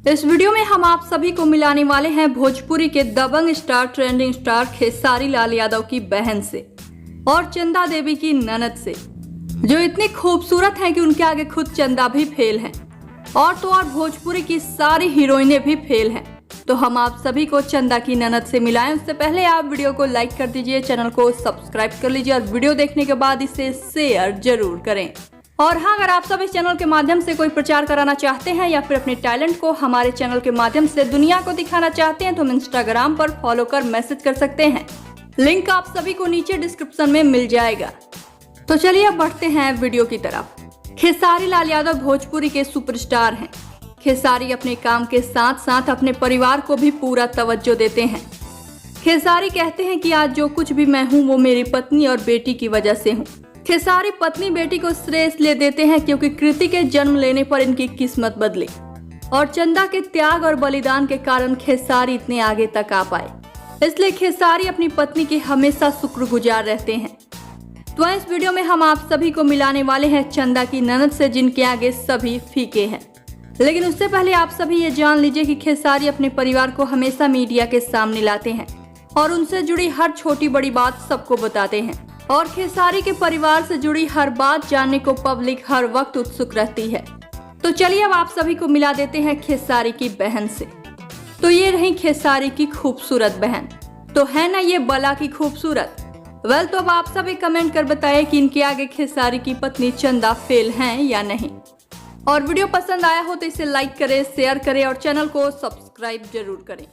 इस वीडियो में हम आप सभी को मिलाने वाले हैं भोजपुरी के दबंग star, trending star Khesari Lal Yadav की बहन से और चंदा देवी की ननद से, जो इतनी खूबसूरत हैं कि उनके आगे खुद चंदा भी फेल हैं और तो और भोजपुरी की सारी हीरोइनें भी फेल हैं। तो हम आप सभी को चंदा की ननद से मिलाएं। उससे पहले आप वीडियो को लाइक कर दीजिए, चैनल को सब्सक्राइब कर लीजिए और वीडियो देखने के बाद इसे शेयर जरूर करें। और हाँ, अगर आप सब इस चैनल के माध्यम से कोई प्रचार कराना चाहते हैं या फिर अपने टैलेंट को हमारे चैनल के माध्यम से दुनिया को दिखाना चाहते हैं तो हम इंस्टाग्राम पर फॉलो कर मैसेज कर सकते हैं। लिंक आप सभी को नीचे डिस्क्रिप्शन में मिल जाएगा। तो चलिए अब बढ़ते हैं वीडियो की तरफ। खेसारी लाल यादव भोजपुरी के सुपरस्टार हैं। खेसारी अपने काम के साथ साथ अपने परिवार को भी पूरा तवज्जो देते हैं। खेसारी कहते हैं कि आज जो कुछ भी मैं हूँ वो मेरी पत्नी और बेटी की वजह से हूँ। खेसारी पत्नी बेटी को श्रेय इसलिए देते हैं क्योंकि कृति के जन्म लेने पर इनकी किस्मत बदली और चंदा के त्याग और बलिदान के कारण खेसारी इतने आगे तक आ पाए। इसलिए खेसारी अपनी पत्नी के हमेशा शुक्रगुजार रहते हैं। तो इस वीडियो में हम आप सभी को मिलाने वाले हैं चंदा की ननद से, जिनके आगे सभी फीके हैं। लेकिन उससे पहले आप सभी ये जान लीजिए कि खेसारी अपने परिवार को हमेशा मीडिया के सामने लाते हैं और उनसे जुड़ी हर छोटी बड़ी बात सबको बताते हैं और खेसारी के परिवार से जुड़ी हर बात जानने को पब्लिक हर वक्त उत्सुक रहती है। तो चलिए अब आप सभी को मिला देते हैं खेसारी की बहन से। तो ये रही खेसारी की खूबसूरत बहन। तो है ना ये बला की खूबसूरत। वेल, तो अब आप सभी कमेंट कर बताएं कि इनके आगे खेसारी की पत्नी चंदा फेल हैं या नहीं। और वीडियो पसंद आया हो तो इसे लाइक करें, शेयर करें और चैनल को सब्सक्राइब जरूर करें।